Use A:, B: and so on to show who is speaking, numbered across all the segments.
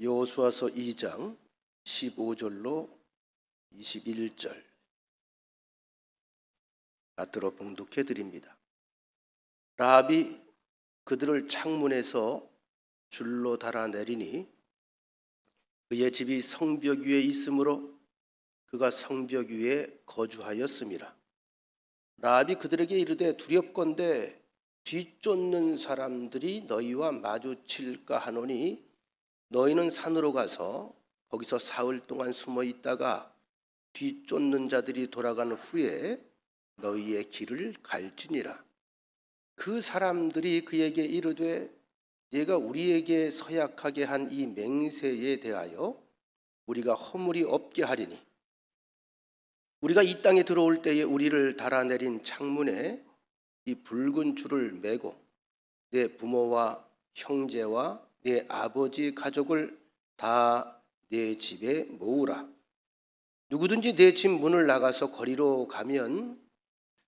A: 여호수아서 2장 15절로 21절 받들어 봉독해 드립니다. 라합이 그들을 창문에서 줄로 달아내리니 그의 집이 성벽 위에 있으므로 그가 성벽 위에 거주하였음이라. 라합이 그들에게 이르되 두렵건대 뒤쫓는 사람들이 너희와 마주칠까 하노니 너희는 산으로 가서 거기서 사흘 동안 숨어 있다가 뒤쫓는 자들이 돌아간 후에 너희의 길을 갈지니라. 그 사람들이 그에게 이르되 네가 우리에게 서약하게 한 이 맹세에 대하여 우리가 허물이 없게 하리니 우리가 이 땅에 들어올 때에 우리를 달아내린 창문에 이 붉은 줄을 매고 내 부모와 형제와 내 아버지 가족을 다 내 집에 모으라. 누구든지 내 집 문을 나가서 거리로 가면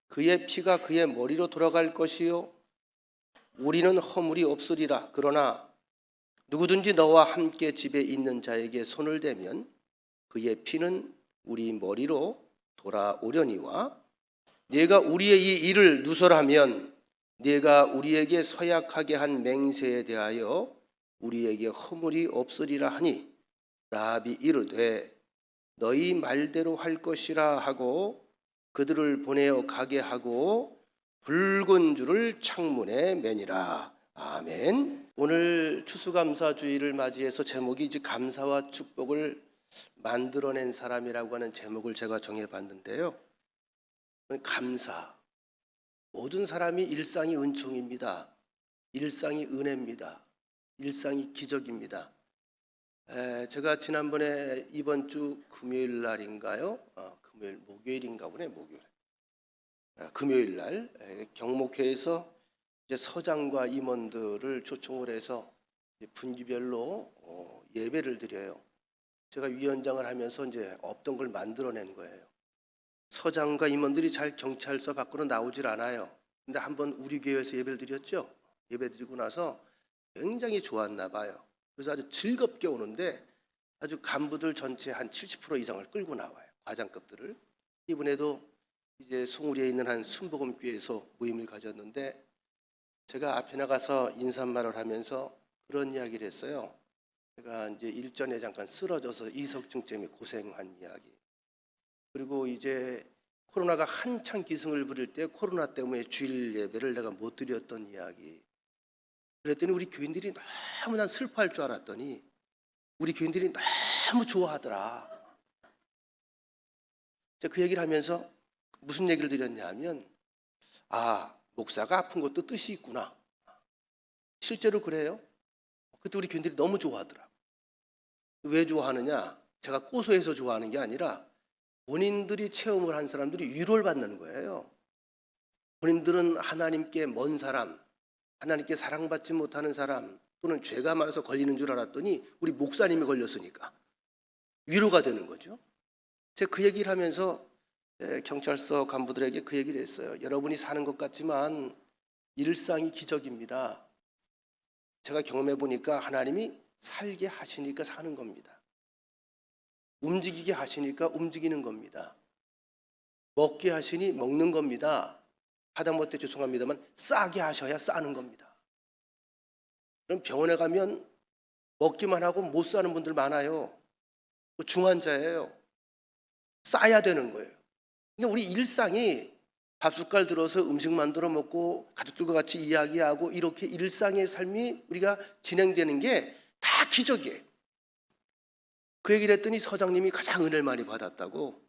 A: 그의 피가 그의 머리로 돌아갈 것이요 우리는 허물이 없으리라. 그러나 누구든지 너와 함께 집에 있는 자에게 손을 대면 그의 피는 우리 머리로 돌아오려니와 네가 우리의 이 일을 누설하면 네가 우리에게 서약하게 한 맹세에 대하여 우리에게 허물이 없으리라 하니 라합이 이르되 너희 말대로 할 것이라 하고 그들을 보내어 가게 하고 붉은 줄을 창문에 매니라. 아멘. 오늘 추수감사주의를 맞이해서 제목이 이제 감사와 축복을 만들어낸 사람이라고 하는 제목을 제가 정해봤는데요. 감사. 모든 사람이 일상이 은총입니다. 일상이 은혜입니다. 일상이 기적입니다. 제가 지난번에 이번 주 금요일 날인가요? 목요일인가 보네. 금요일 날 경목회에서 이제 서장과 임원들을 초청을 해서 분기별로 예배를 드려요. 제가 위원장을 하면서 이제 없던 걸 만들어낸 거예요. 서장과 임원들이 잘 경찰서 밖으로 나오질 않아요. 근데 한번 우리 교회에서 예배를 드렸죠. 예배 드리고 나서 굉장히 좋았나 봐요. 그래서 아주 즐겁게 오는데 아주 간부들 전체 한 70% 이상을 끌고 나와요. 과장급들을. 이번에도 이제 송우리에 있는 한 순복음교회에서 모임을 가졌는데 제가 앞에 나가서 인사말을 하면서 그런 이야기를 했어요. 제가 이제 일전에 잠깐 쓰러져서 이석증 때문에 고생한 이야기. 그리고 이제 코로나가 한창 기승을 부릴 때 코로나 때문에 주일 예배를 내가 못 드렸던 이야기. 그랬더니 우리 교인들이 너무 난 슬퍼할 줄 알았더니 우리 교인들이 너무 좋아하더라. 제가 그 얘기를 하면서 무슨 얘기를 드렸냐 하면 목사가 아픈 것도 뜻이 있구나. 실제로 그래요. 그때 우리 교인들이 너무 좋아하더라. 왜 좋아하느냐? 제가 고소해서 좋아하는 게 아니라 본인들이 체험을 한 사람들이 위로를 받는 거예요. 본인들은 하나님께 먼 사람, 하나님께 사랑받지 못하는 사람 또는 죄가 많아서 걸리는 줄 알았더니 우리 목사님이 걸렸으니까 위로가 되는 거죠. 제가 그 얘기를 하면서 경찰서 간부들에게 그 얘기를 했어요. 여러분이 사는 것 같지만 일상이 기적입니다. 제가 경험해 보니까 하나님이 살게 하시니까 사는 겁니다. 움직이게 하시니까 움직이는 겁니다. 먹게 하시니 먹는 겁니다. 하다못해 죄송합니다만 싸게 하셔야 싸는 겁니다. 그럼 병원에 가면 먹기만 하고 못 사는 분들 많아요. 중환자예요. 싸야 되는 거예요. 그러니까 우리 일상이 밥숟갈 들어서 음식 만들어 먹고 가족들과 같이 이야기하고 이렇게 일상의 삶이 우리가 진행되는 게 다 기적이에요. 그 얘기를 했더니 서장님이 가장 은혜를 많이 받았다고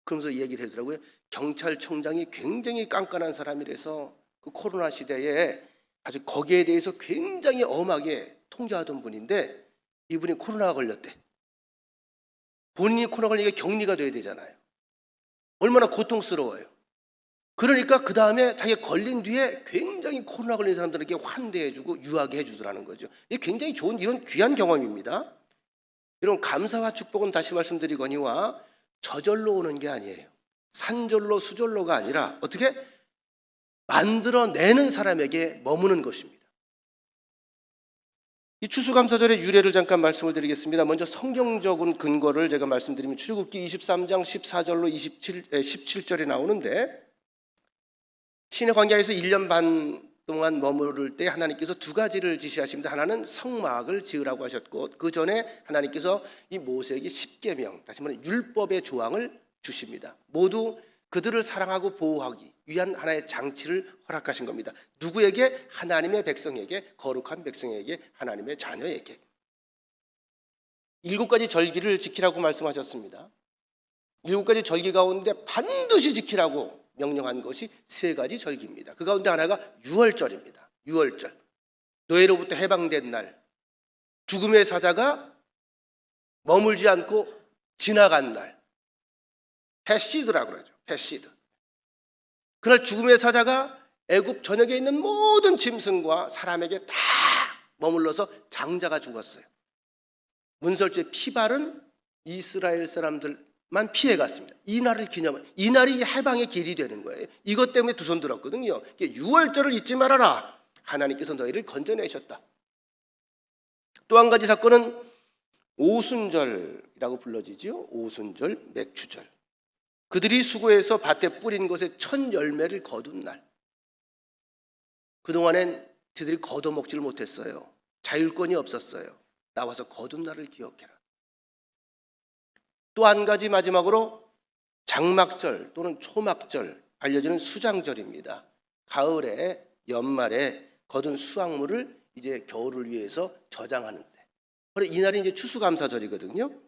A: 그러면서 얘기를 하더라고요. 경찰청장이 굉장히 깐깐한 사람이라서 그 코로나 시대에 아주 거기에 대해서 굉장히 엄하게 통제하던 분인데 이분이 코로나가 걸렸대. 본인이 코로나 걸리니까 격리가 돼야 되잖아요. 얼마나 고통스러워요. 그러니까 그 다음에 자기가 걸린 뒤에 굉장히 코로나 걸린 사람들에게 환대해주고 유하게 해주더라는 거죠. 이게 굉장히 좋은 이런 귀한 경험입니다. 이런 감사와 축복은 다시 말씀드리거니와 저절로 오는 게 아니에요. 산절로 수절로가 아니라 어떻게 만들어내는 사람에게 머무는 것입니다. 이 추수감사절의 유래를 잠깐 말씀을 드리겠습니다. 먼저 성경적인 근거를 제가 말씀드리면 출애굽기 23장 14절로 17절에 나오는데, 신의 광야에서 1년 반 동안 머무를 때 하나님께서 두 가지를 지시하십니다. 하나는 성막을 지으라고 하셨고, 그 전에 하나님께서 이 모세에게 십계명, 다시 말해 율법의 조항을 주십니다. 모두 그들을 사랑하고 보호하기 위한 하나의 장치를 허락하신 겁니다. 누구에게? 하나님의 백성에게, 거룩한 백성에게, 하나님의 자녀에게. 7가지 절기를 지키라고 말씀하셨습니다. 7가지 절기 가운데 반드시 지키라고 명령한 것이 3가지 절기입니다. 그 가운데 하나가 유월절입니다. 유월절, 노예로부터 해방된 날, 죽음의 사자가 머물지 않고 지나간 날, 헤시드라고 그러죠. 헤시드. 그날 죽음의 사자가 애굽 전역에 있는 모든 짐승과 사람에게 다 머물러서 장자가 죽었어요. 문설주의 피발은 이스라엘 사람들만 피해갔습니다. 이 날을 기념한, 이 날이 해방의 길이 되는 거예요. 이것 때문에 두 손 들었거든요. 6월절을 잊지 말아라. 하나님께서 너희를 건져내셨다. 또 한 가지 사건은 오순절이라고 불러지죠. 오순절, 맥추절. 그들이 수고해서 밭에 뿌린 것에 첫 열매를 거둔 날. 그동안엔 그들이 걷어먹지를 못했어요. 자율권이 없었어요. 나와서 거둔 날을 기억해라. 또 한 가지 마지막으로 장막절 또는 초막절, 알려지는 수장절입니다. 가을에, 연말에 거둔 수확물을 이제 겨울을 위해서 저장하는데, 그래서 이날이 이제 추수감사절이거든요.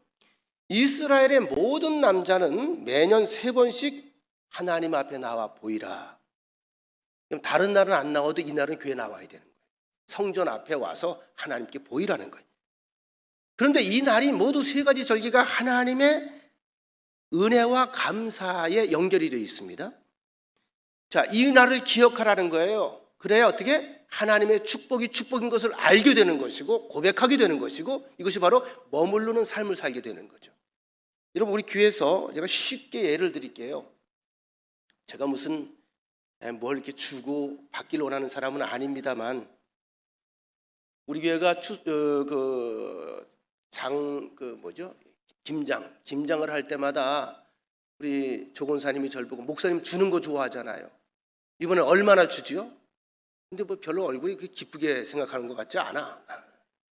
A: 이스라엘의 모든 남자는 매년 3번씩 하나님 앞에 나와 보이라. 그럼 다른 날은 안 나와도 이날은 교회에 나와야 되는 거예요. 성전 앞에 와서 하나님께 보이라는 거예요. 그런데 이 날이 모두 3가지 절기가 하나님의 은혜와 감사에 연결이 되어 있습니다. 자, 이 날을 기억하라는 거예요. 그래야 어떻게? 하나님의 축복이 축복인 것을 알게 되는 것이고 고백하게 되는 것이고, 이것이 바로 머무르는 삶을 살게 되는 거죠. 여러분, 우리 교회에서 제가 쉽게 예를 드릴게요. 제가 무슨 뭘 이렇게 주고 받기를 원하는 사람은 아닙니다만, 우리 교회가 김장을 할 때마다 우리 조건사님이 저를 보고, 목사님 주는 거 좋아하잖아요. 이번에 얼마나 주지요? 근데 뭐 별로 얼굴이 기쁘게 생각하는 것 같지 않아.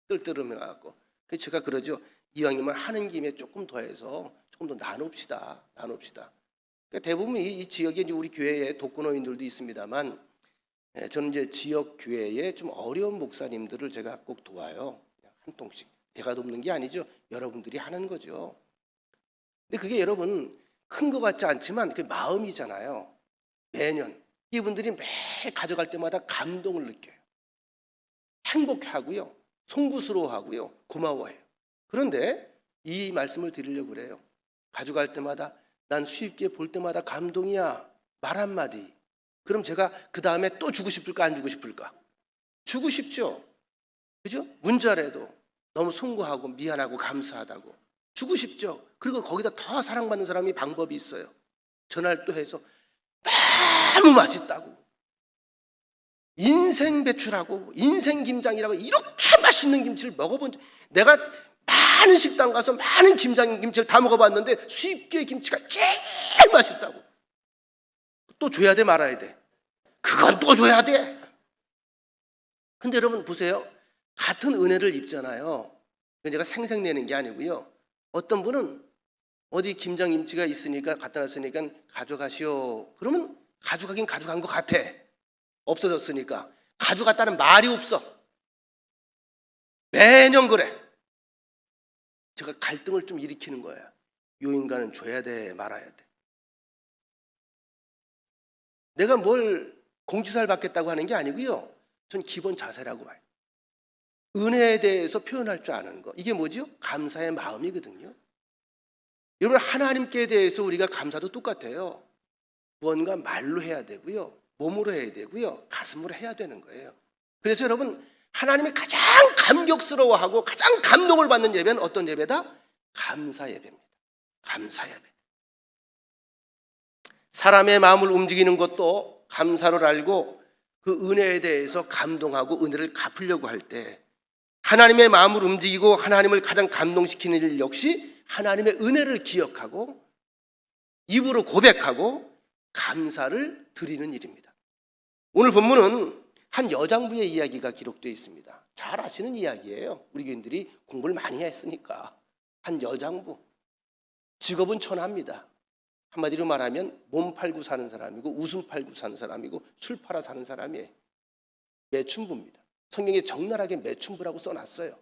A: 뜰뜨름해갖고. 그래서 제가 그러죠. 이왕이면 하는 김에 조금 더해서 조금 더 나눕시다. 그러니까 대부분 이 지역에 이제 우리 교회에 독거노인들도 있습니다만, 저는 이제 지역 교회에 좀 어려운 목사님들을 제가 꼭 도와요. 한 통씩. 제가 돕는 게 아니죠. 여러분들이 하는 거죠. 근데 그게 여러분 큰 것 같지 않지만 그 마음이잖아요. 매년 이분들이 매일 가져갈 때마다 감동을 느껴요. 행복해하고요, 송구스러워하고요, 고마워해요. 그런데 이 말씀을 드리려고 그래요. 가져갈 때마다 난 수입기에 볼 때마다 감동이야. 말 한마디. 그럼 제가 그 다음에 또 주고 싶을까 안 주고 싶을까? 주고 싶죠. 그죠? 문자라도 너무 송구하고 미안하고 감사하다고 주고 싶죠. 그리고 거기다 더 사랑받는 사람이 방법이 있어요. 전화를 또 해서 너무 맛있다고, 인생 배추라고, 인생 김장이라고, 이렇게 맛있는 김치를 먹어본 적, 내가 많은 식당 가서 많은 김치를 다 먹어봤는데 수입기의 김치가 제일 맛있다고. 또 줘야 돼 말아야 돼? 그건 또 줘야 돼. 근데 여러분 보세요. 같은 은혜를 입잖아요. 제가 생색내는 게 아니고요. 어떤 분은 어디 김장김치가 있으니까 갖다 놨으니까 가져가시오. 그러면 가져가긴 가져간 것 같아. 없어졌으니까. 가져갔다는 말이 없어. 매년 그래. 제가 갈등을 좀 일으키는 거예요. 요 인간은 줘야 돼 말아야 돼? 내가 뭘 공지사를 받겠다고 하는 게 아니고요. 전 기본 자세라고 봐요. 은혜에 대해서 표현할 줄 아는 거. 이게 뭐죠? 감사의 마음이거든요. 여러분, 하나님께 대해서 우리가 감사도 똑같아요. 무언가 말로 해야 되고요, 몸으로 해야 되고요, 가슴으로 해야 되는 거예요. 그래서 여러분, 하나님이 가장 감격스러워하고 가장 감동을 받는 예배는 어떤 예배다? 감사 예배입니다. 감사 예배. 사람의 마음을 움직이는 것도 감사를 알고 그 은혜에 대해서 감동하고 은혜를 갚으려고 할 때 하나님의 마음을 움직이고 하나님을 가장 감동시키는 일 역시 하나님의 은혜를 기억하고 입으로 고백하고 감사를 드리는 일입니다. 오늘 본문은 한 여장부의 이야기가 기록되어 있습니다. 잘 아시는 이야기예요. 우리 교인들이 공부를 많이 했으니까. 한 여장부, 직업은 천하입니다. 한마디로 말하면 몸 팔고 사는 사람이고 웃음 팔고 사는 사람이고 술 팔아 사는 사람이에요. 매춘부입니다. 성경에 적나라하게 매춘부라고 써놨어요.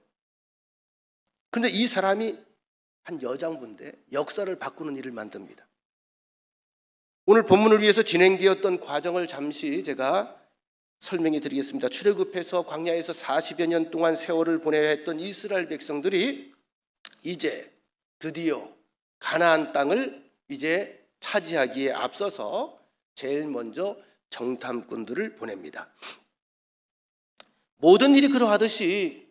A: 그런데 이 사람이 한 여장부인데 역사를 바꾸는 일을 만듭니다. 오늘 본문을 위해서 진행되었던 과정을 잠시 제가 설명해 드리겠습니다. 출애굽해서 광야에서 40여 년 동안 세월을 보내야 했던 이스라엘 백성들이 이제 드디어 가나안 땅을 이제 차지하기에 앞서서 제일 먼저 정탐꾼들을 보냅니다. 모든 일이 그러하듯이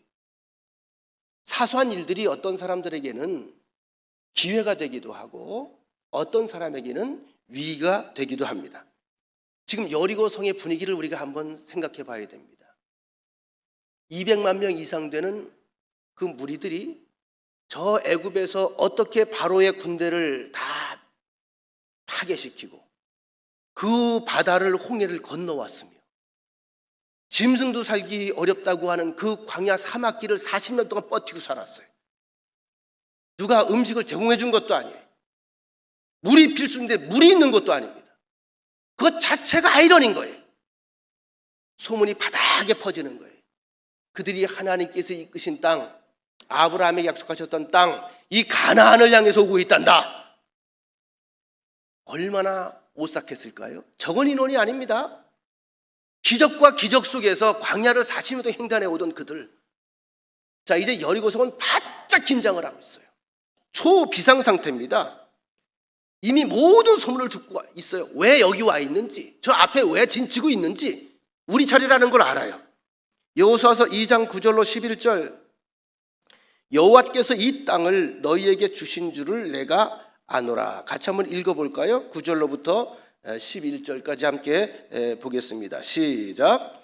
A: 사소한 일들이 어떤 사람들에게는 기회가 되기도 하고 어떤 사람에게는 위기가 되기도 합니다. 지금 여리고성의 분위기를 우리가 한번 생각해 봐야 됩니다. 200만 명 이상 되는 그 무리들이 저 애굽에서 어떻게 바로의 군대를 다 파괴시키고 그 바다를 홍해를 건너왔으며 짐승도 살기 어렵다고 하는 그 광야 사막길을 40년 동안 버티고 살았어요. 누가 음식을 제공해 준 것도 아니에요. 물이 필수인데 물이 있는 것도 아닙니다. 그것 자체가 아이러니인 거예요. 소문이 바닥에 퍼지는 거예요. 그들이 하나님께서 이끄신 땅, 아브라함에게 약속하셨던 땅, 이 가나안을 향해서 오고 있단다. 얼마나 오싹했을까요? 적은 인원이 아닙니다. 기적과 기적 속에서 광야를 40년 동안 횡단해 오던 그들. 자, 이제 여리고성은 바짝 긴장을 하고 있어요. 초비상 상태입니다. 이미 모든 소문을 듣고 있어요. 왜 여기 와 있는지, 저 앞에 왜 진치고 있는지 우리 차례라는 걸 알아요. 여호수아서 2장 9절로 11절, 여호와께서 이 땅을 너희에게 주신 줄을 내가 아노라. 같이 한번 읽어볼까요? 9절로부터 11절까지 함께 보겠습니다. 시작.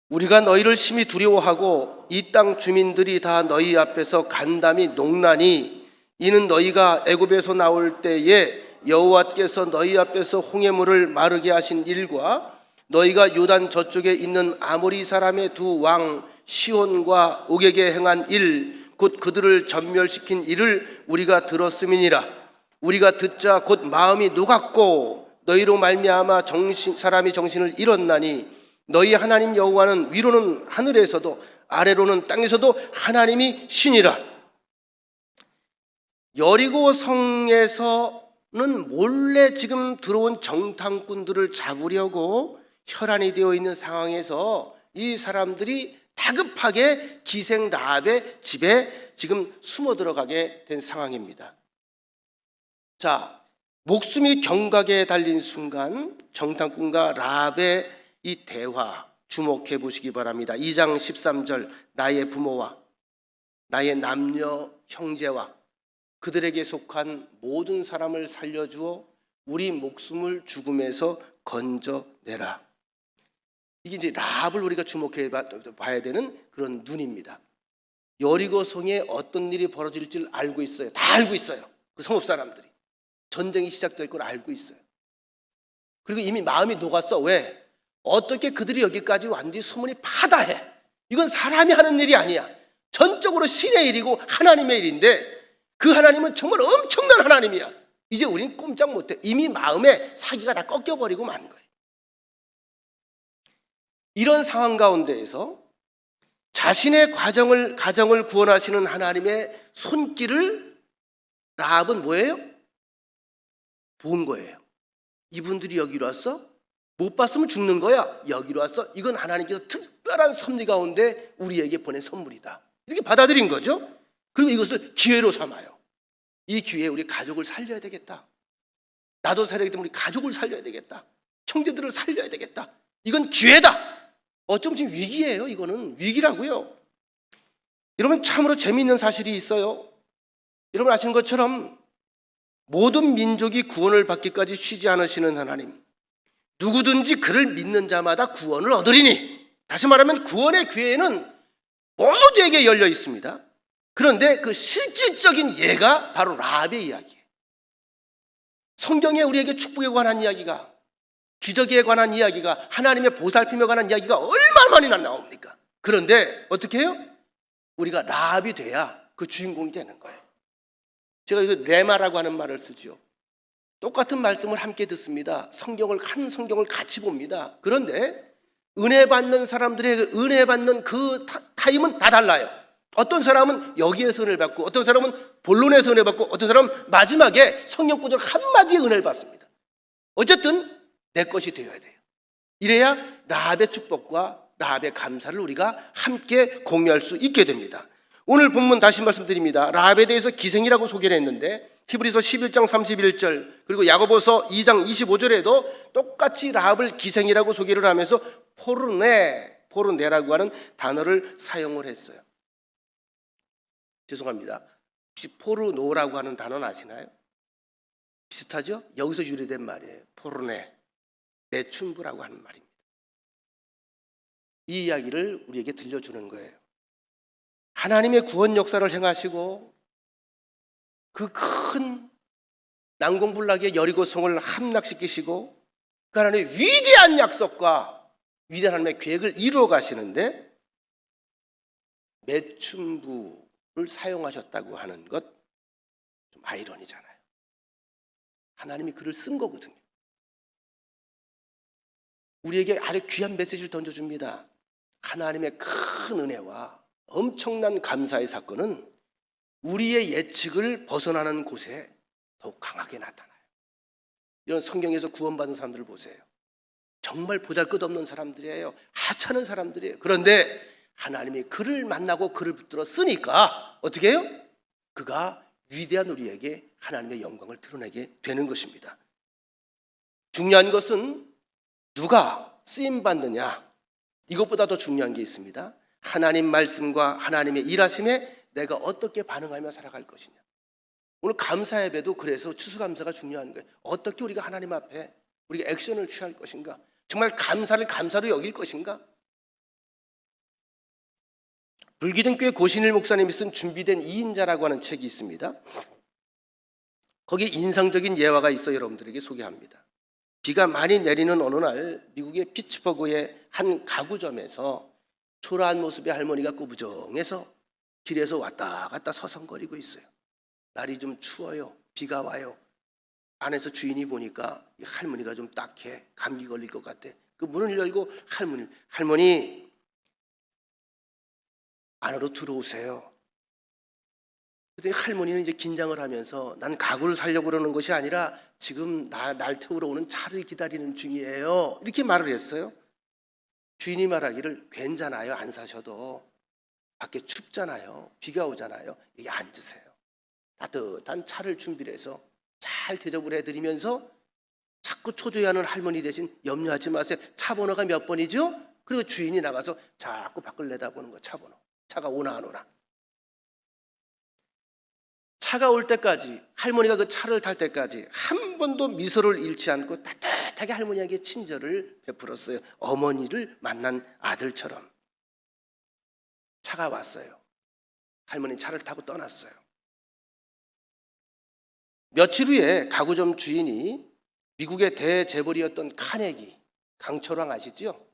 A: 우리가 너희를 심히 두려워하고 이 땅 주민들이 다 너희 앞에서 간담이 녹나니 이는 너희가 애굽에서 나올 때에 여호와께서 너희 앞에서 홍해물을 마르게 하신 일과 너희가 요단 저쪽에 있는 아모리 사람의 두 왕 시온과 옥에게 행한 일, 곧 그들을 전멸시킨 일을 우리가 들었음이니라. 우리가 듣자 곧 마음이 녹았고 너희로 말미암아 사람이 정신을 잃었나니 너희 하나님 여호와는 위로는 하늘에서도 아래로는 땅에서도 하나님이 신이라. 여리고 성에서는 몰래 지금 들어온 정탐꾼들을 잡으려고 혈안이 되어 있는 상황에서 이 사람들이 다급하게 기생 라합의 집에 지금 숨어 들어가게 된 상황입니다. 자, 목숨이 경각에 달린 순간 정탐꾼과 라합의 이 대화 주목해 보시기 바랍니다. 2장 13절, 나의 부모와 나의 남녀 형제와 그들에게 속한 모든 사람을 살려주어 우리 목숨을 죽음에서 건져내라. 이게 이제 라합을 우리가 주목해 봐야 되는 그런 눈입니다. 여리고성에 어떤 일이 벌어질지를 알고 있어요. 다 알고 있어요. 그 성읍 사람들이 전쟁이 시작될 걸 알고 있어요. 그리고 이미 마음이 녹았어. 왜? 어떻게 그들이 여기까지 왔는지 소문이 파다해. 이건 사람이 하는 일이 아니야. 전적으로 신의 일이고 하나님의 일인데 그 하나님은 정말 엄청난 하나님이야. 이제 우린 꼼짝 못해. 이미 마음에 사기가 다 꺾여버리고 만 거예요. 이런 상황 가운데에서 자신의 가정을 구원하시는 하나님의 손길을 라합은 뭐예요? 본 거예요. 이분들이 여기로 왔어? 못 봤으면 죽는 거야. 여기로 왔어? 이건 하나님께서 특별한 섭리 가운데 우리에게 보낸 선물이다. 이렇게 받아들인 거죠. 그리고 이것을 기회로 삼아요. 이 기회에 우리 가족을 살려야 되겠다. 나도 살아야 되기 때문에 우리 가족을 살려야 되겠다. 형제들을 살려야 되겠다. 이건 기회다. 어쩜 지금 위기예요. 이거는 위기라고요. 여러분, 참으로 재미있는 사실이 있어요. 여러분 아시는 것처럼 모든 민족이 구원을 받기까지 쉬지 않으시는 하나님, 누구든지 그를 믿는 자마다 구원을 얻으리니. 다시 말하면 구원의 기회는 모두에게 열려 있습니다. 그런데 그 실질적인 예가 바로 라합의 이야기예요. 성경에 우리에게 축복에 관한 이야기가, 기적에 관한 이야기가, 하나님의 보살핌에 관한 이야기가 얼마나 많이 나옵니까? 그런데 어떻게 해요? 우리가 라합이 돼야 그 주인공이 되는 거예요. 제가 이거 레마라고 하는 말을 쓰죠. 똑같은 말씀을 함께 듣습니다. 한 성경을 같이 봅니다. 그런데 은혜 받는 사람들의 은혜 받는 그 타임은 다 달라요. 어떤 사람은 여기에서 은혜를 받고, 어떤 사람은 본론에서 은혜 받고, 어떤 사람은 마지막에 성경 구절 한마디에 은혜를 받습니다. 어쨌든 내 것이 되어야 돼요. 이래야 라합의 축복과 라합의 감사를 우리가 함께 공유할 수 있게 됩니다. 오늘 본문 다시 말씀드립니다. 라합에 대해서 기생이라고 소개를 했는데 히브리서 11장 31절 그리고 야고보서 2장 25절에도 똑같이 라합을 기생이라고 소개를 하면서 포르네라고 하는 단어를 사용을 했어요. 죄송합니다. 혹시 포르노라고 하는 단어는 아시나요? 비슷하죠? 여기서 유래된 말이에요. 포르네, 매춘부라고 하는 말입니다. 이 이야기를 우리에게 들려주는 거예요. 하나님의 구원 역사를 행하시고 그 큰 난공불락의 여리고성을 함락시키시고 그 하나님의 위대한 약속과 위대한 하나님의 계획을 이루어 가시는데 매춘부를 사용하셨다고 하는 것 좀 아이러니잖아요. 하나님이 그를 쓴 거거든요. 우리에게 아주 귀한 메시지를 던져줍니다. 하나님의 큰 은혜와 엄청난 감사의 사건은 우리의 예측을 벗어나는 곳에 더욱 강하게 나타나요. 이런 성경에서 구원받은 사람들을 보세요. 정말 보잘것없는 사람들이에요. 하찮은 사람들이에요. 그런데 하나님이 그를 만나고 그를 붙들어 쓰니까 어떻게 해요? 그가 위대한 우리에게 하나님의 영광을 드러내게 되는 것입니다. 중요한 것은 누가 쓰임받느냐, 이것보다 더 중요한 게 있습니다. 하나님 말씀과 하나님의 일하심에 내가 어떻게 반응하며 살아갈 것이냐. 오늘 감사 예배도 그래서 추수감사가 중요한 거예요. 어떻게 우리가 하나님 앞에 우리가 액션을 취할 것인가, 정말 감사를 감사로 여길 것인가. 불기둥교회 고신일 목사님이 쓴 준비된 2인자라고 하는 책이 있습니다. 거기에 인상적인 예화가 있어 여러분들에게 소개합니다. 비가 많이 내리는 어느 날 미국의 피츠버그의 한 가구점에서 초라한 모습의 할머니가 꾸부정해서 길에서 왔다 갔다 서성거리고 있어요. 날이 좀 추워요. 비가 와요. 안에서 주인이 보니까 이 할머니가 좀 딱해. 감기 걸릴 것 같아. 그 문을 열고 할머니 안으로 들어오세요. 그랬더니 할머니는 이제 긴장을 하면서 난 가구를 사려고 그러는 것이 아니라 지금 날 태우러 오는 차를 기다리는 중이에요. 이렇게 말을 했어요. 주인이 말하기를 괜찮아요. 안 사셔도. 밖에 춥잖아요. 비가 오잖아요. 여기 앉으세요. 따뜻한 차를 준비를 해서 잘 대접을 해드리면서 자꾸 초조해하는 할머니 대신 염려하지 마세요. 차 번호가 몇 번이죠? 그리고 주인이 나가서 자꾸 밖을 내다보는 거, 차 번호. 차가 오나 안 오나. 차가 올 때까지, 할머니가 그 차를 탈 때까지 한 번도 미소를 잃지 않고 따뜻하게 할머니에게 친절을 베풀었어요. 어머니를 만난 아들처럼. 차가 왔어요. 할머니 차를 타고 떠났어요. 며칠 후에 가구점 주인이 미국의 대재벌이었던 카네기, 강철왕 아시죠?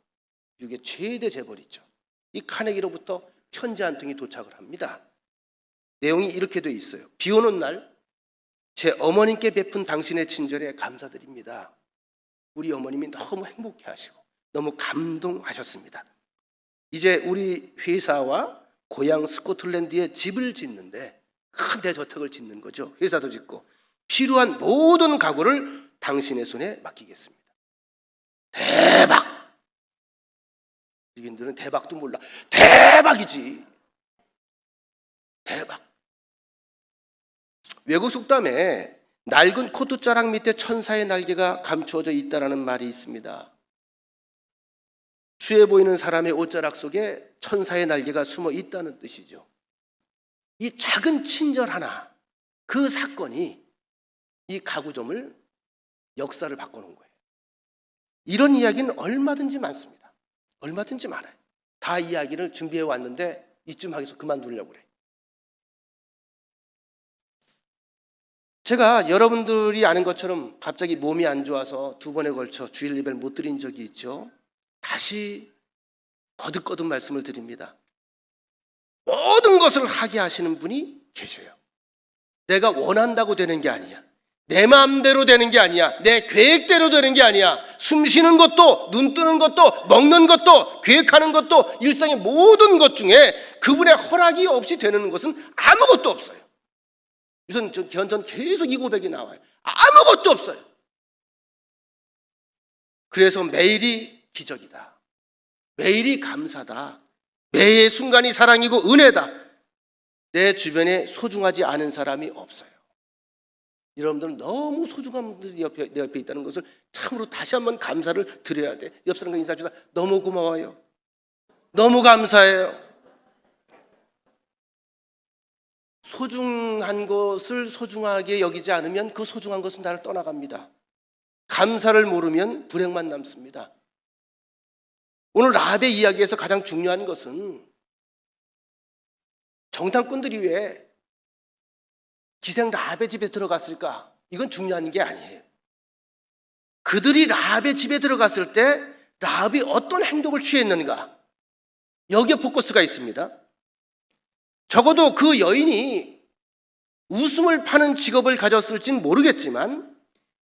A: 미국의 최대 재벌이죠. 이 카네기로부터 편지 한 통이 도착을 합니다. 내용이 이렇게 되어 있어요. 비 오는 날 제 어머님께 베푼 당신의 친절에 감사드립니다. 우리 어머님이 너무 행복해하시고 너무 감동하셨습니다. 이제 우리 회사와 고향 스코틀랜드에 집을 짓는데 큰 대저택을 짓는 거죠. 회사도 짓고 필요한 모든 가구를 당신의 손에 맡기겠습니다. 대박! 이분들은 대박도 몰라. 대박이지. 대박. 외국 속담에 낡은 코트자락 밑에 천사의 날개가 감추어져 있다는 말이 있습니다. 추해 보이는 사람의 옷자락 속에 천사의 날개가 숨어 있다는 뜻이죠. 이 작은 친절 하나, 그 사건이 이 가구점을 역사를 바꿔놓은 거예요. 이런 이야기는 얼마든지 많습니다. 얼마든지 많아요. 다 이야기를 준비해 왔는데 이쯤 하기서 그만두려고 그래요. 제가 여러분들이 아는 것처럼 갑자기 몸이 안 좋아서 2번에 걸쳐 주일 예배를 못 드린 적이 있죠. 다시 거듭거듭 말씀을 드립니다. 모든 것을 하게 하시는 분이 계셔요. 내가 원한다고 되는 게 아니야. 내 마음대로 되는 게 아니야. 내 계획대로 되는 게 아니야. 숨 쉬는 것도, 눈 뜨는 것도, 먹는 것도, 계획하는 것도, 일상의 모든 것 중에 그분의 허락이 없이 되는 것은 아무것도 없어요. 우선 전 계속 이 고백이 나와요. 아무것도 없어요. 그래서 매일이 기적이다. 매일이 감사다. 매의 순간이 사랑이고 은혜다. 내 주변에 소중하지 않은 사람이 없어요. 여러분들은 너무 소중한 분들이 내 옆에 있다는 것을 참으로 다시 한번 감사를 드려야 돼. 옆 사람과 인사합시다. 너무 고마워요. 너무 감사해요. 소중한 것을 소중하게 여기지 않으면 그 소중한 것은 나를 떠나갑니다. 감사를 모르면 불행만 남습니다. 오늘 라합의 이야기에서 가장 중요한 것은 정탐꾼들이 왜 기생 라합의 집에 들어갔을까? 이건 중요한 게 아니에요. 그들이 라합의 집에 들어갔을 때 라합이 어떤 행동을 취했는가? 여기에 포커스가 있습니다. 적어도 그 여인이 웃음을 파는 직업을 가졌을진 모르겠지만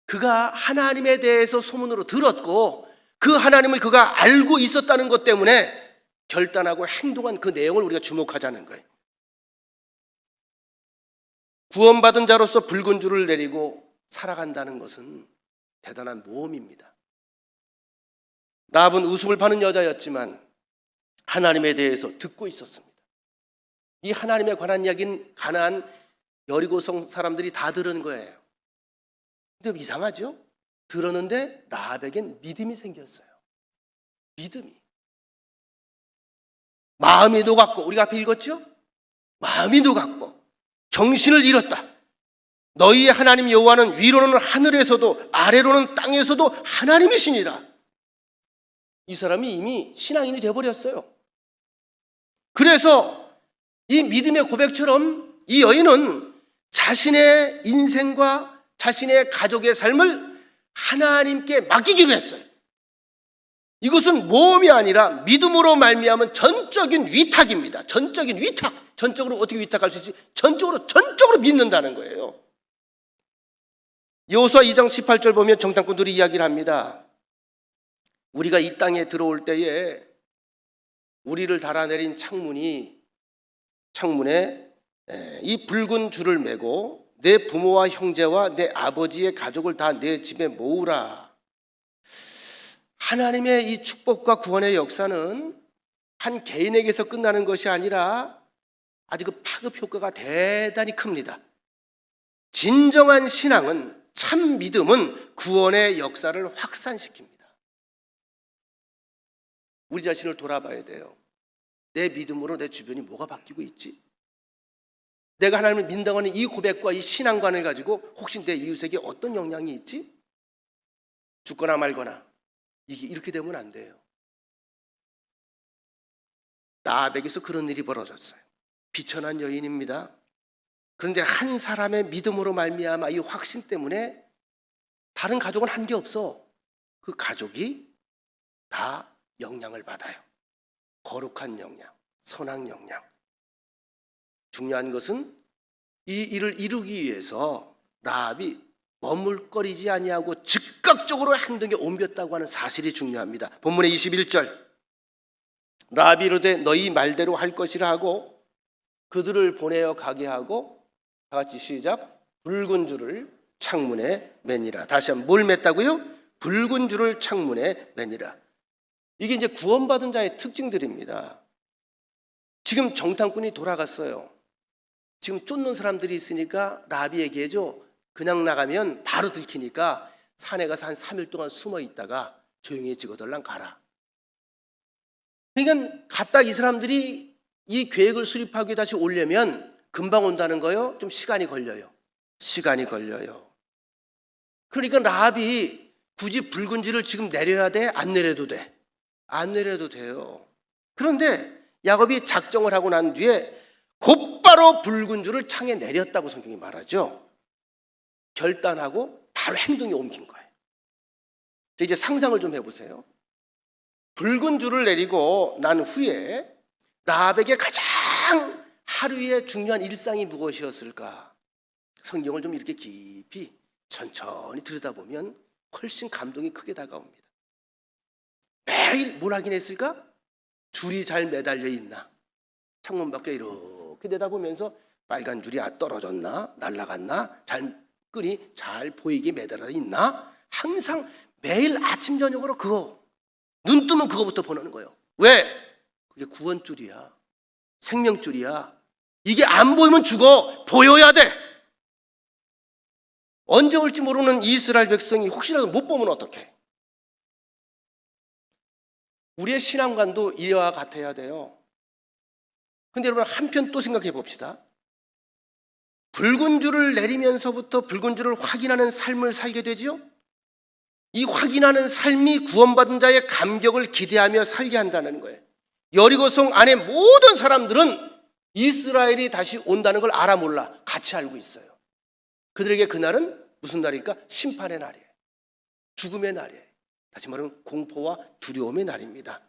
A: 그가 하나님에 대해서 소문으로 들었고 그 하나님을 그가 알고 있었다는 것 때문에 결단하고 행동한 그 내용을 우리가 주목하자는 거예요. 구원받은 자로서 붉은 줄을 내리고 살아간다는 것은 대단한 모험입니다. 라합은 웃음을 파는 여자였지만 하나님에 대해서 듣고 있었습니다. 이 하나님에 관한 이야기는 가나안 여리고성 사람들이 다 들은 거예요. 근데 이상하죠? 들었는데 라합에겐 믿음이 생겼어요. 믿음이. 마음이 녹았고, 우리가 앞에 읽었죠? 마음이 녹았고 정신을 잃었다. 너희의 하나님 여호와는 위로는 하늘에서도 아래로는 땅에서도 하나님이시니라. 이 사람이 이미 신앙인이 되어버렸어요. 그래서 이 믿음의 고백처럼 이 여인은 자신의 인생과 자신의 가족의 삶을 하나님께 맡기기로 했어요. 이것은 모험이 아니라 믿음으로 말미암은 전적인 위탁입니다. 전적인 위탁. 전적으로 어떻게 위탁할 수 있지? 전적으로 믿는다는 거예요. 여호수아 2장 18절 보면 정탐꾼들이 이야기를 합니다. 우리가 이 땅에 들어올 때에 우리를 달아내린 창문에 이 붉은 줄을 매고 내 부모와 형제와 내 아버지의 가족을 다 내 집에 모으라. 하나님의 이 축복과 구원의 역사는 한 개인에게서 끝나는 것이 아니라 아주 그 파급 효과가 대단히 큽니다. 진정한 신앙은, 참 믿음은 구원의 역사를 확산시킵니다. 우리 자신을 돌아봐야 돼요. 내 믿음으로 내 주변이 뭐가 바뀌고 있지? 내가 하나님을 믿는다고 하는 이 고백과 이 신앙관을 가지고 혹시 내 이웃에게 어떤 영향이 있지? 죽거나 말거나 이렇게 되면 안 돼요. 라합에게서 그런 일이 벌어졌어요. 비천한 여인입니다. 그런데 한 사람의 믿음으로 말미암아 이 확신 때문에 다른 가족은 한 게 없어. 그 가족이 다 영향을 받아요. 거룩한 영향, 선한 영향. 중요한 것은 이 일을 이루기 위해서 라합이 머물거리지 아니하고 즉각적으로 행동에 옮겼다고 하는 사실이 중요합니다. 본문의 21절 라합이 이르되 너희 말대로 할 것이라 하고 그들을 보내어 가게 하고 다 같이 시작. 붉은 줄을 창문에 매니라. 다시 한번 뭘 맸다고요? 붉은 줄을 창문에 매니라. 이게 이제 구원받은 자의 특징들입니다. 지금 정탐꾼이 돌아갔어요. 지금 쫓는 사람들이 있으니까 라합이 얘기해줘. 그냥 나가면 바로 들키니까 산에 가서 한 3일 동안 숨어 있다가 조용히 지거덜랑 가라. 그러니까 갔다 이 사람들이 이 계획을 수립하기 다시 오려면 금방 온다는 거요? 좀 시간이 걸려요. 시간이 걸려요. 그러니까 라합이 굳이 붉은 줄을 지금 내려야 돼? 안 내려도 돼? 안 내려도 돼요. 그런데 야곱이 작정을 하고 난 뒤에 곧바로 붉은 줄을 창에 내렸다고 성경이 말하죠. 결단하고 바로 행동에 옮긴 거예요. 이제 상상을 좀 해보세요. 붉은 줄을 내리고 난 후에 라합에게 가장 하루의 중요한 일상이 무엇이었을까? 성경을 좀 이렇게 깊이 천천히 들여다보면 훨씬 감동이 크게 다가옵니다. 매일 뭘 확인했을까? 줄이 잘 매달려 있나? 창문 밖에 이렇게 내다보면서 빨간 줄이 떨어졌나? 날아갔나? 끈이 잘 보이게 매달려 있나? 항상 매일 아침 저녁으로 그거 눈 뜨면 그거부터 보는 거예요. 왜? 그게 구원줄이야. 생명줄이야. 이게 안 보이면 죽어. 보여야 돼. 언제 올지 모르는 이스라엘 백성이 혹시라도 못 보면 어떡해? 우리의 신앙관도 이와 같아야 돼요. 근데 여러분 한편 또 생각해 봅시다. 붉은 줄을 내리면서부터 붉은 줄을 확인하는 삶을 살게 되죠. 이 확인하는 삶이 구원받은 자의 감격을 기대하며 살게 한다는 거예요. 여리고성 안에 모든 사람들은 이스라엘이 다시 온다는 걸 알아 몰라 같이 알고 있어요. 그들에게 그날은 무슨 날일까? 심판의 날이에요. 죽음의 날이에요. 다시 말하면 공포와 두려움의 날입니다.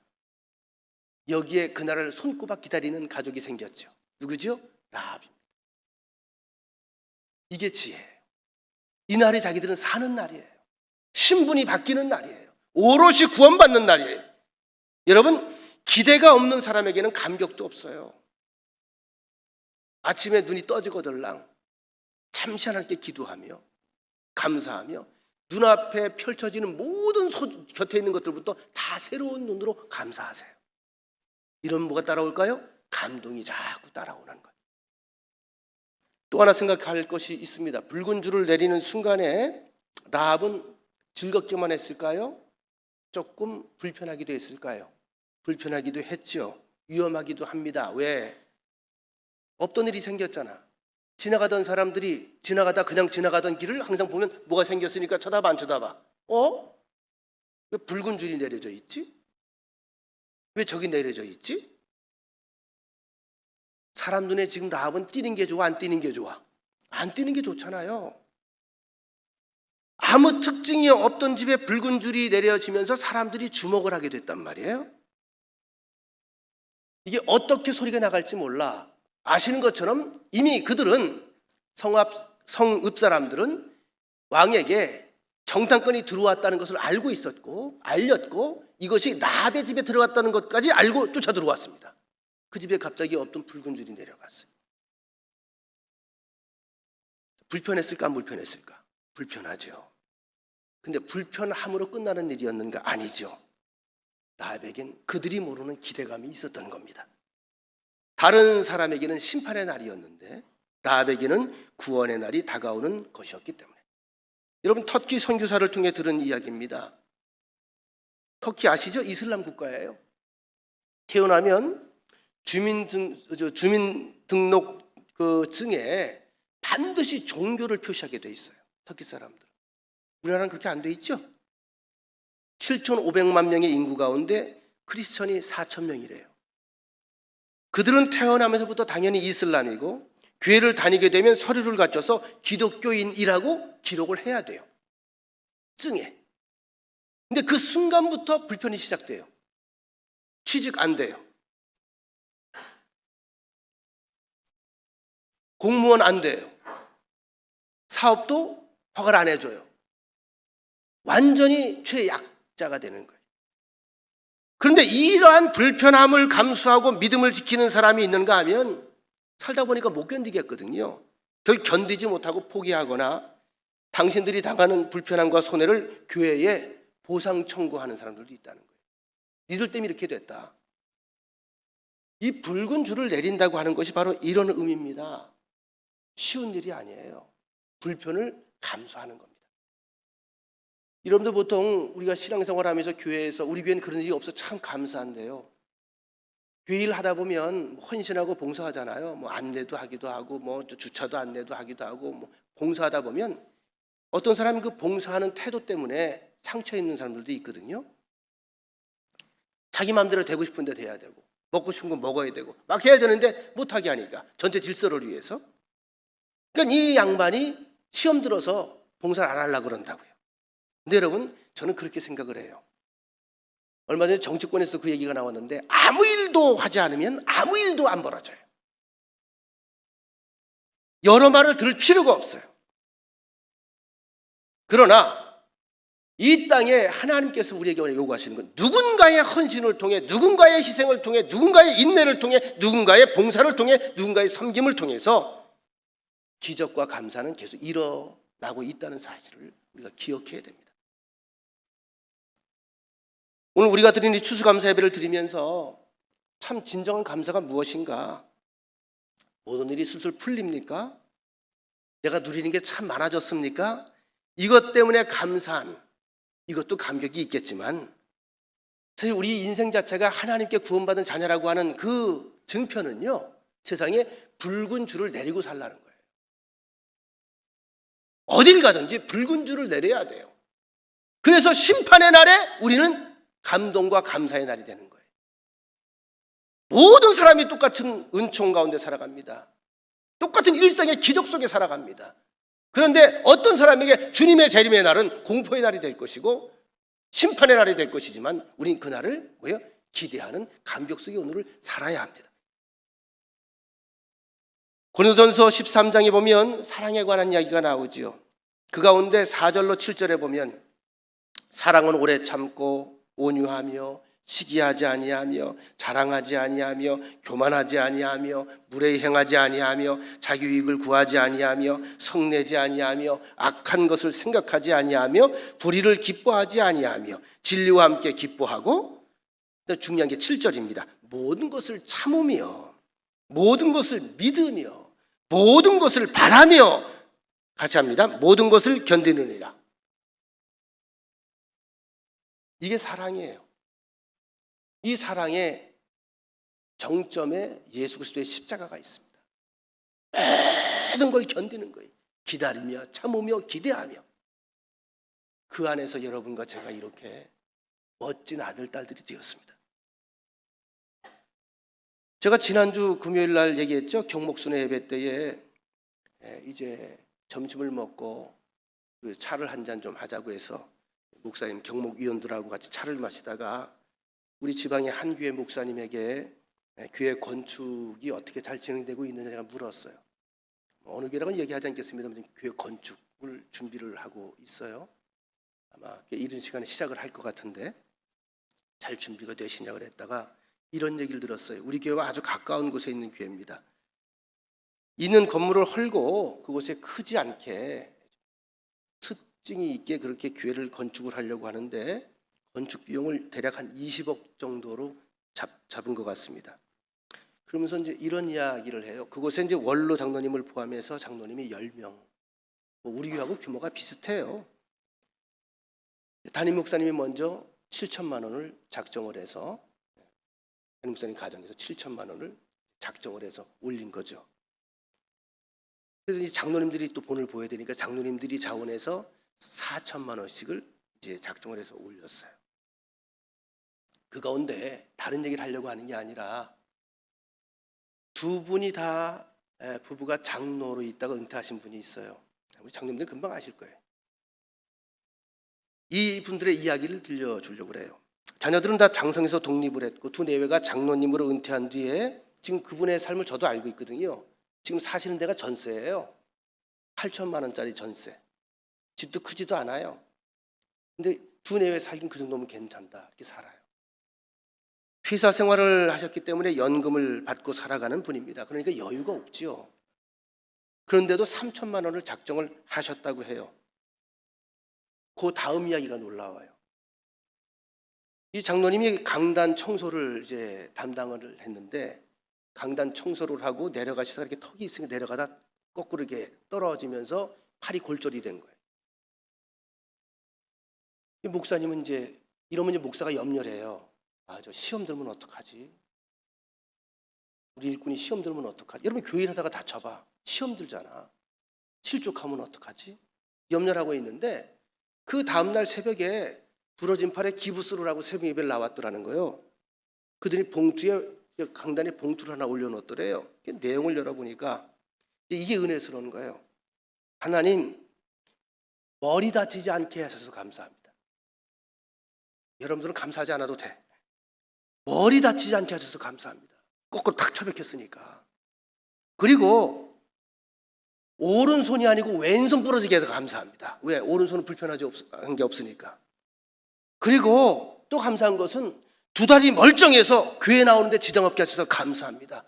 A: 여기에 그날을 손꼽아 기다리는 가족이 생겼죠. 누구죠? 라합입니다. 이게 지혜예요. 이 날이 자기들은 사는 날이에요. 신분이 바뀌는 날이에요. 오롯이 구원받는 날이에요. 여러분, 기대가 없는 사람에게는 감격도 없어요. 아침에 눈이 떠지거들랑 잠시 하나님께 기도하며 감사하며 눈앞에 펼쳐지는 모든 곁에 있는 것들부터 다 새로운 눈으로 감사하세요. 이런 뭐가 따라올까요? 감동이 자꾸 따라오는 거예요. 또 하나 생각할 것이 있습니다. 붉은 줄을 내리는 순간에 라합은 즐겁기만 했을까요? 조금 불편하기도 했을까요? 불편하기도 했죠. 위험하기도 합니다. 왜? 없던 일이 생겼잖아. 지나가던 사람들이 그냥 지나가던 길을 항상 보면 뭐가 생겼으니까 쳐다봐 안 쳐다봐? 왜 붉은 줄이 내려져 있지? 왜 저기 내려져 있지? 사람 눈에 지금 라합은 뛰는 게 좋아? 안 뛰는 게 좋아? 안 뛰는 게 좋잖아요. 아무 특징이 없던 집에 붉은 줄이 내려지면서 사람들이 주목을 하게 됐단 말이에요. 이게 어떻게 소리가 나갈지 몰라. 아시는 것처럼 이미 그들은 성읍 사람들은 왕에게 정탐꾼이 들어왔다는 것을 알고 있었고 알렸고 이것이 라합의 집에 들어갔다는 것까지 알고 쫓아 들어왔습니다. 그 집에 갑자기 없던 붉은 줄이 내려갔어요. 불편했을까 안 불편했을까? 불편하죠. 근데 불편함으로 끝나는 일이었는가? 아니죠. 라합에겐 그들이 모르는 기대감이 있었던 겁니다. 다른 사람에게는 심판의 날이었는데 라합에게는 구원의 날이 다가오는 것이었기 때문에. 여러분 터키 선교사를 통해 들은 이야기입니다. 터키 아시죠? 이슬람 국가예요. 태어나면 주민등록 그 증에 반드시 종교를 표시하게 돼 있어요. 터키 사람들. 우리나라는 그렇게 안 돼 있죠? 7,500만 명의 인구 가운데 크리스천이 4,000명이래요. 그들은 태어나면서부터 당연히 이슬람이고 교회를 다니게 되면 서류를 갖춰서 기독교인이라고 기록을 해야 돼요. 증에. 근데 그 순간부터 불편이 시작돼요. 취직 안 돼요. 공무원 안 돼요. 사업도 허가를 안 해줘요. 완전히 최약자가 되는 거예요. 그런데 이러한 불편함을 감수하고 믿음을 지키는 사람이 있는가 하면 살다 보니까 못 견디겠거든요. 결국 견디지 못하고 포기하거나 당신들이 당하는 불편함과 손해를 교회에 보상 청구하는 사람들도 있다는 거예요. 니들 때문에 이렇게 됐다. 이 붉은 줄을 내린다고 하는 것이 바로 이런 의미입니다. 쉬운 일이 아니에요. 불편을 감수하는 겁니다. 여러분들 보통 우리가 신앙생활하면서 교회에서 우리 교회는 그런 일이 없어 참 감사한데요. 교회 일 하다 보면 헌신하고 봉사하잖아요. 뭐 안내도 하기도 하고 뭐 주차도 안내도 하기도 하고 뭐 봉사하다 보면 어떤 사람은 그 봉사하는 태도 때문에 상처 있는 사람들도 있거든요. 자기 마음대로 되고 싶은데 돼야 되고 먹고 싶은 거 먹어야 되고 막 해야 되는데 못하게 하니까 전체 질서를 위해서. 그러니까 이 양반이 시험 들어서 봉사를 안 하려고 그런다고요. 근데 여러분 저는 그렇게 생각을 해요. 얼마 전에 정치권에서 그 얘기가 나왔는데 아무 일도 하지 않으면 아무 일도 안 벌어져요. 여러 말을 들을 필요가 없어요. 그러나 이 땅에 하나님께서 우리에게 요구하시는 건 누군가의 헌신을 통해, 누군가의 희생을 통해, 누군가의 인내를 통해, 누군가의 봉사를 통해, 누군가의 섬김을 통해서 기적과 감사는 계속 일어나고 있다는 사실을 우리가 기억해야 됩니다. 오늘 우리가 드리는 이 추수감사 예배를 드리면서 참 진정한 감사가 무엇인가? 모든 일이 술술 풀립니까? 내가 누리는 게 참 많아졌습니까? 이것 때문에 감사한, 이것도 감격이 있겠지만 사실 우리 인생 자체가 하나님께 구원받은 자녀라고 하는 그 증표는요, 세상에 붉은 줄을 내리고 살라는 거예요. 어딜 가든지 붉은 줄을 내려야 돼요. 그래서 심판의 날에 우리는 감동과 감사의 날이 되는 거예요. 모든 사람이 똑같은 은총 가운데 살아갑니다. 똑같은 일상의 기적 속에 살아갑니다. 그런데 어떤 사람에게 주님의 재림의 날은 공포의 날이 될 것이고 심판의 날이 될 것이지만 우린 그날을 뭐예요? 기대하는 감격 속의 오늘을 살아야 합니다. 고린도전서 13장에 보면 사랑에 관한 이야기가 나오지요. 그 가운데 4절로 7절에 보면 사랑은 오래 참고 온유하며 시기하지 아니하며 자랑하지 아니하며 교만하지 아니하며 무례히 행하지 아니하며 자기 이익을 구하지 아니하며 성내지 아니하며 악한 것을 생각하지 아니하며 불의를 기뻐하지 아니하며 진리와 함께 기뻐하고, 중요한 게 7절입니다. 모든 것을 참으며 모든 것을 믿으며 모든 것을 바라며, 같이 합니다. 모든 것을 견디느니라. 이게 사랑이에요. 이 사랑의 정점에 예수 그리스도의 십자가가 있습니다. 모든 걸 견디는 거예요. 기다리며 참으며 기대하며. 그 안에서 여러분과 제가 이렇게 멋진 아들, 딸들이 되었습니다. 제가 지난주 금요일 날 얘기했죠. 경목순회 예배 때에 이제 점심을 먹고 차를 한 잔 좀 하자고 해서 목사님 경목위원들하고 같이 차를 마시다가 우리 지방의 한 교회 목사님에게 교회 건축이 어떻게 잘 진행되고 있느냐 제가 물었어요. 어느 교회라고는 얘기하지 않겠습니다만 교회 건축을 준비를 하고 있어요. 아마 이른 시간에 시작을 할 것 같은데 잘 준비가 되시냐고 그랬다가 이런 얘기를 들었어요. 우리 교회와 아주 가까운 곳에 있는 교회입니다. 있는 건물을 헐고 그곳에 크지 않게 특징이 있게 그렇게 교회를 건축을 하려고 하는데 건축 비용을 대략 한 20억 정도로 잡은 것 같습니다. 그러면서 이제 이런 이야기를 해요. 그곳에 이제 원로 장로님을 포함해서 장로님이 10명. 우리 교회하고 규모가 비슷해요. 담임 목사님이 먼저 7천만 원을 작정을 해서, 담임 목사님 가정에서 7천만 원을 작정을 해서 올린 거죠. 그래서 이제 장로님들이 또 본을 보여야 되니까 장로님들이 자원해서 4천만 원씩을 이제 작정을 해서 올렸어요. 그 가운데 다른 얘기를 하려고 하는 게 아니라 두 분이 다 부부가 장로로 있다가 은퇴하신 분이 있어요. 우리 장로님들 금방 아실 거예요. 이 분들의 이야기를 들려주려고 그래요. 자녀들은 다 장성에서 독립을 했고 두 내외가 장로님으로 은퇴한 뒤에 지금 그분의 삶을 저도 알고 있거든요. 지금 사시는 데가 전세예요. 8천만 원짜리 전세. 집도 크지도 않아요. 근데 두 내외 살긴 그 정도면 괜찮다. 이렇게 살아요. 회사 생활을 하셨기 때문에 연금을 받고 살아가는 분입니다. 그러니까 여유가 없지요. 그런데도 3천만 원을 작정을 하셨다고 해요. 그 다음 이야기가 놀라워요. 이 장로님이 강단 청소를 이제 담당을 했는데 강단 청소를 하고 내려가셔서 이렇게 턱이 있으니까 내려가다 거꾸로 이렇게 떨어지면서 팔이 골절이 된 거예요. 이 목사님은 이제 이러면 이제 목사가 염려를 해요. 아, 저 시험 들면 어떡하지? 우리 일꾼이 시험 들면 어떡하지? 여러분 교회 하다가 다쳐봐. 시험 들잖아. 실족하면 어떡하지? 염려를 하고 있는데 그 다음날 새벽에 부러진 팔에 기부스루라고 새벽 예배를 나왔더라는 거예요. 그들이 봉투에, 강단에 봉투를 하나 올려놓더래요. 내용을 열어보니까 이게 은혜스러운 거예요. 하나님, 머리 다치지 않게 하셔서 감사합니다. 여러분들은 감사하지 않아도 돼. 머리 다치지 않게 하셔서 감사합니다. 거꾸로 탁 쳐박혔으니까. 그리고 오른손이 아니고 왼손 부러지게 해서 감사합니다. 왜? 오른손은 불편하지 한 게 없으니까. 그리고 또 감사한 것은 두 다리 멀쩡해서 교회 나오는데 지장 없게 하셔서 감사합니다.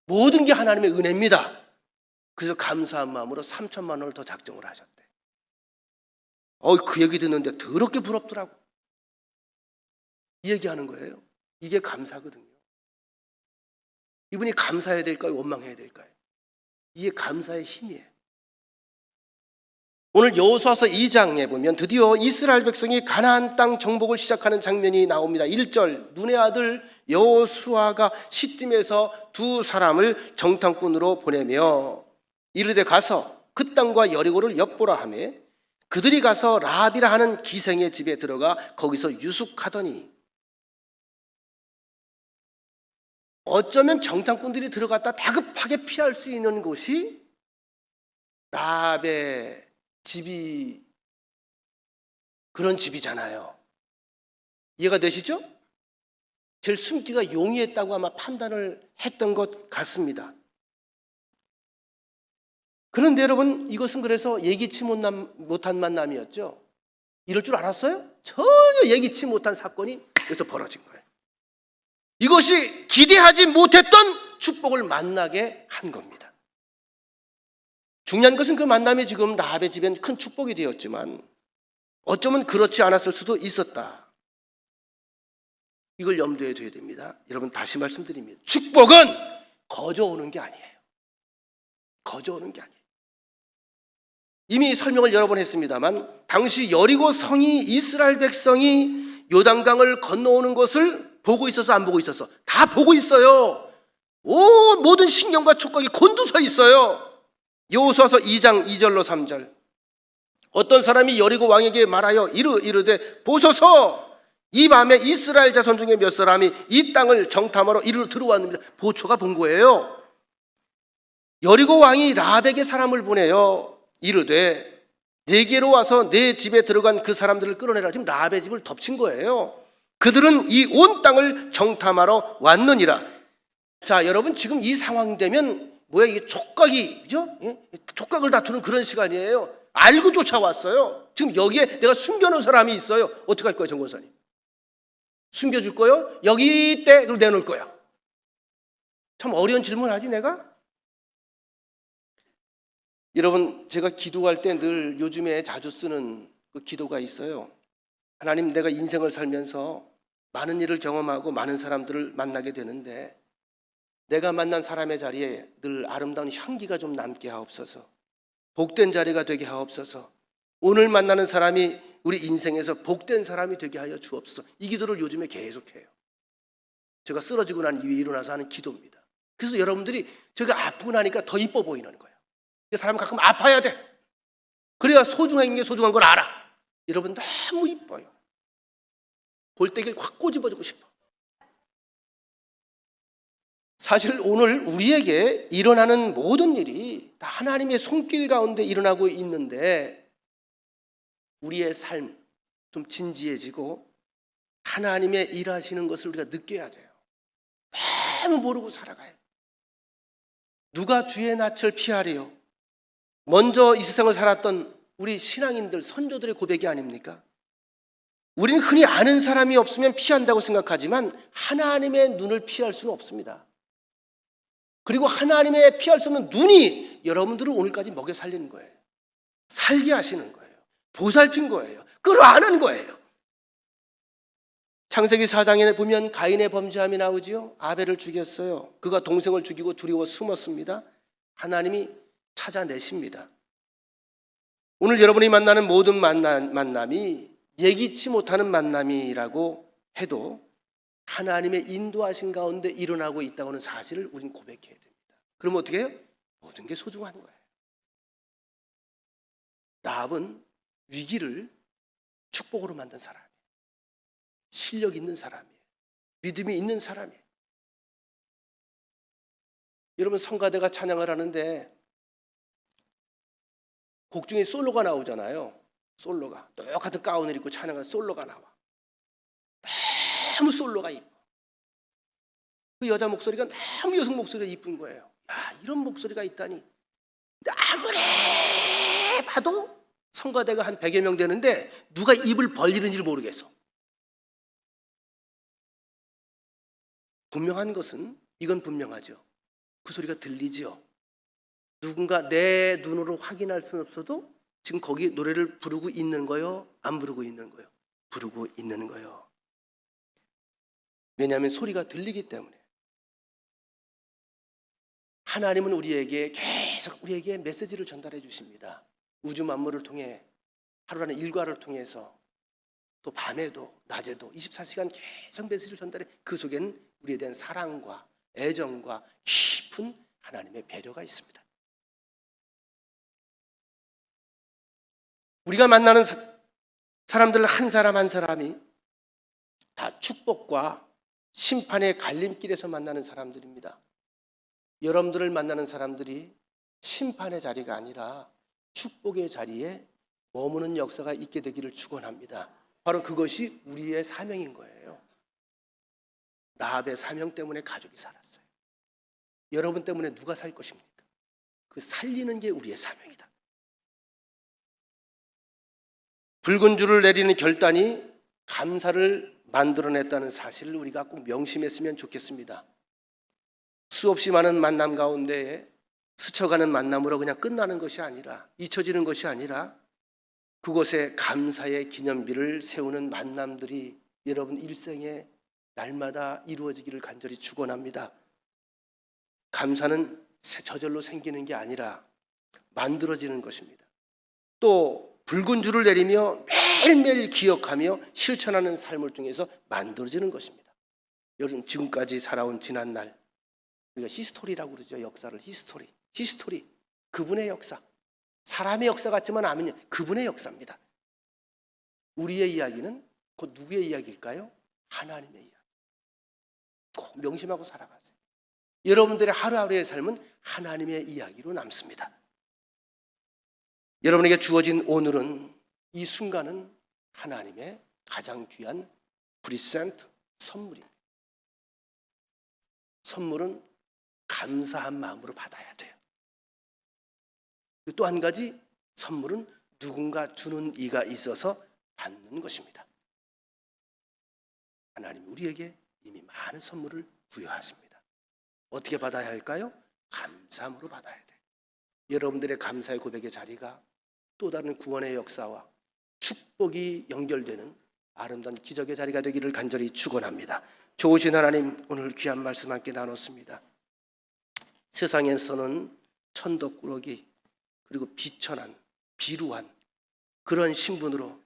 A: 모든 게 하나님의 은혜입니다. 그래서 감사한 마음으로 3천만 원을 더 작정을 하셨대. 그 얘기 듣는데 더럽게 부럽더라고. 이 얘기하는 거예요. 이게 감사거든요. 이분이 감사해야 될까요? 원망해야 될까요? 이게 감사의 힘이에요. 오늘 여호수아서 2장에 보면 드디어 이스라엘 백성이 가나안 땅 정복을 시작하는 장면이 나옵니다. 1절, 눈의 아들 여호수아가 시딤에서 두 사람을 정탐꾼으로 보내며 이르되 가서 그 땅과 여리고를 엿보라 하며 그들이 가서 라합이라 하는 기생의 집에 들어가 거기서 유숙하더니, 어쩌면 정탐꾼들이 들어갔다 다급하게 피할 수 있는 곳이 라합의 집이 그런 집이잖아요. 이해가 되시죠? 제일 숨기가 용이했다고 아마 판단을 했던 것 같습니다. 그런데 여러분, 이것은 그래서 예기치 못한 만남이었죠. 이럴 줄 알았어요? 전혀 예기치 못한 사건이 여기서 벌어진 거예요. 이것이 기대하지 못했던 축복을 만나게 한 겁니다. 중요한 것은 그 만남이 지금 라합의 집엔 큰 축복이 되었지만 어쩌면 그렇지 않았을 수도 있었다. 이걸 염두에 둬야 됩니다. 여러분, 다시 말씀드립니다. 축복은 거저오는 게 아니에요. 거저오는 게 아니에요. 이미 설명을 여러 번 했습니다만 당시 여리고 성이, 이스라엘 백성이 요단강을 건너오는 것을 보고 있어서 안 보고 있었어? 다 보고 있어요. 모든 신경과 촉각이 곤두서 있어요. 여호수아서 2장 2절로 3절. 어떤 사람이 여리고 왕에게 말하여 이르되 보소서, 이 밤에 이스라엘 자손 중에 몇 사람이 이 땅을 정탐하러 이리로 들어왔습니다. 보초가 본 거예요. 여리고 왕이 라합에게 사람을 보내요. 이르되 내게로 와서 내 집에 들어간 그 사람들을 끌어내라. 지금 라합의 집을 덮친 거예요. 그들은 이 온 땅을 정탐하러 왔느니라. 자, 여러분, 지금 이 상황 되면 이게 촉각이, 그죠? 촉각을 다투는 그런 시간이에요. 알고 쫓아왔어요. 지금 여기에 내가 숨겨놓은 사람이 있어요. 어떻게 할 거예요, 정 권사님? 숨겨줄 거요? 여기 있대. 그걸 내놓을 거야. 참 어려운 질문을 하지, 내가? 여러분, 제가 기도할 때 늘 요즘에 자주 쓰는 그 기도가 있어요. 하나님, 내가 인생을 살면서 많은 일을 경험하고 많은 사람들을 만나게 되는데 내가 만난 사람의 자리에 늘 아름다운 향기가 좀 남게 하옵소서. 복된 자리가 되게 하옵소서. 오늘 만나는 사람이 우리 인생에서 복된 사람이 되게 하여 주옵소서. 이 기도를 요즘에 계속해요. 제가 쓰러지고 난 이후에 일어나서 하는 기도입니다. 그래서 여러분들이 제가 아프고 나니까 더 이뻐 보이는 거예요. 사람은 가끔 아파야 돼. 그래야 소중한 게 소중한 걸 알아. 여러분, 너무 이뻐요. 볼때기를 확 꼬집어주고 싶어. 사실 오늘 우리에게 일어나는 모든 일이 다 하나님의 손길 가운데 일어나고 있는데 우리의 삶 좀 진지해지고 하나님의 일하시는 것을 우리가 느껴야 돼요. 너무 모르고 살아가요. 누가 주의 낯을 피하리요? 먼저 이 세상을 살았던 우리 신앙인들, 선조들의 고백이 아닙니까? 우리는 흔히 아는 사람이 없으면 피한다고 생각하지만 하나님의 눈을 피할 수는 없습니다. 그리고 하나님의 피할 수 없는 눈이 여러분들을 오늘까지 먹여 살리는 거예요. 살게 하시는 거예요. 보살핀 거예요. 끌어안은 거예요. 창세기 4장에 보면 가인의 범죄함이 나오지요. 아벨을 죽였어요. 그가 동생을 죽이고 두려워 숨었습니다. 하나님이 찾아내십니다. 오늘 여러분이 만나는 모든 만남이 예기치 못하는 만남이라고 해도 하나님의 인도하신 가운데 일어나고 있다고 하는 사실을 우리는 고백해야 됩니다. 그럼 어떻게 해요? 모든 게 소중한 거예요. 라합은 위기를 축복으로 만든 사람이에요. 실력 있는 사람이에요. 믿음이 있는 사람이에요. 여러분, 성가대가 찬양을 하는데 곡 중에 솔로가 나오잖아요. 솔로가 똑같은 가운을 입고 찬양하는 솔로가 나와. 너무 솔로가 이뻐. 그 여자 목소리가 너무 여성 목소리가 이쁜 거예요. 야, 이런 목소리가 있다니. 근데 아무리 봐도 성가대가 한 100여 명 되는데 누가 입을 벌리는지 모르겠어. 분명한 것은 이건 분명하죠. 그 소리가 들리지요. 누군가 내 눈으로 확인할 수는 없어도 지금 거기 노래를 부르고 있는 거요? 안 부르고 있는 거요? 부르고 있는 거요. 왜냐하면 소리가 들리기 때문에. 하나님은 우리에게 계속 우리에게 메시지를 전달해 주십니다. 우주 만물을 통해 하루라는 일과를 통해서 또 밤에도 낮에도 24시간 계속 메시지를 전달해. 그 속에는 우리에 대한 사랑과 애정과 깊은 하나님의 배려가 있습니다. 우리가 만나는 사람들 한 사람 한 사람이 다 축복과 심판의 갈림길에서 만나는 사람들입니다. 여러분들을 만나는 사람들이 심판의 자리가 아니라 축복의 자리에 머무는 역사가 있게 되기를 축원합니다. 바로 그것이 우리의 사명인 거예요. 라합의 사명 때문에 가족이 살았어요. 여러분 때문에 누가 살 것입니까? 그 살리는 게 우리의 사명이다. 붉은 줄을 내리는 결단이 감사를 만들어냈다는 사실을 우리가 꼭 명심했으면 좋겠습니다. 수없이 많은 만남 가운데 스쳐가는 만남으로 그냥 끝나는 것이 아니라, 잊혀지는 것이 아니라 그곳에 감사의 기념비를 세우는 만남들이 여러분 일생에 날마다 이루어지기를 간절히 축원합니다. 감사는 저절로 생기는 게 아니라 만들어지는 것입니다. 또 붉은 줄을 내리며 매일매일 기억하며 실천하는 삶을 통해서 만들어지는 것입니다. 여러분, 지금까지 살아온 지난날, 우리가 히스토리라고 그러죠. 역사를 히스토리. 그분의 역사. 사람의 역사 같지만 아니면 그분의 역사입니다. 우리의 이야기는 곧 누구의 이야기일까요? 하나님의 이야기. 꼭 명심하고 살아가세요. 여러분들의 하루하루의 삶은 하나님의 이야기로 남습니다. 여러분에게 주어진 오늘은, 이 순간은 하나님의 가장 귀한 프리센트, 선물입니다. 선물은 감사한 마음으로 받아야 돼요. 또 한 가지, 선물은 누군가 주는 이가 있어서 받는 것입니다. 하나님이 우리에게 이미 많은 선물을 부여하십니다. 어떻게 받아야 할까요? 감사함으로 받아야 돼요. 여러분들의 감사의 고백의 자리가 또 다른 구원의 역사와 축복이 연결되는 아름다운 기적의 자리가 되기를 간절히 축원합니다. 좋으신 하나님, 오늘 귀한 말씀 함께 나눴습니다. 세상에서는 천덕꾸러기, 그리고 비천한, 비루한 그런 신분으로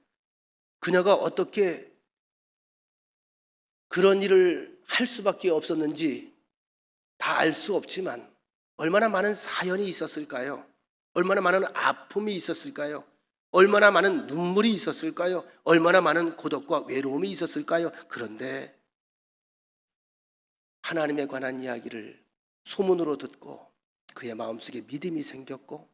A: 그녀가 어떻게 그런 일을 할 수밖에 없었는지 다 알 수 없지만 얼마나 많은 사연이 있었을까요? 얼마나 많은 아픔이 있었을까요? 얼마나 많은 눈물이 있었을까요? 얼마나 많은 고독과 외로움이 있었을까요? 그런데 하나님에 관한 이야기를 소문으로 듣고 그의 마음속에 믿음이 생겼고,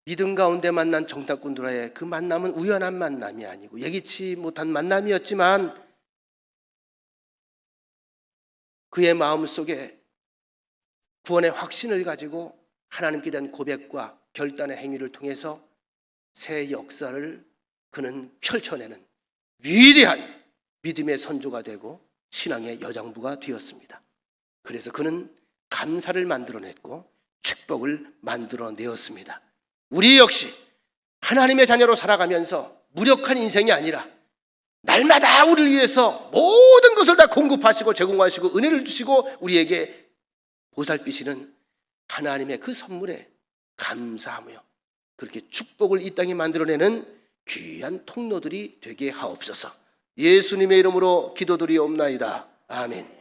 A: 믿음 가운데 만난 정탐꾼들과의 그 만남은 우연한 만남이 아니고 예기치 못한 만남이었지만 그의 마음속에 구원의 확신을 가지고 하나님께 대한 고백과 결단의 행위를 통해서 새 역사를 그는 펼쳐내는 위대한 믿음의 선조가 되고 신앙의 여장부가 되었습니다. 그래서 그는 감사를 만들어냈고 축복을 만들어내었습니다. 우리 역시 하나님의 자녀로 살아가면서 무력한 인생이 아니라 날마다 우리를 위해서 모든 것을 다 공급하시고 제공하시고 은혜를 주시고 우리에게 보살피시는 하나님의 그 선물에 감사하며 그렇게 축복을 이 땅에 만들어내는 귀한 통로들이 되게 하옵소서. 예수님의 이름으로 기도드리옵나이다. 아멘.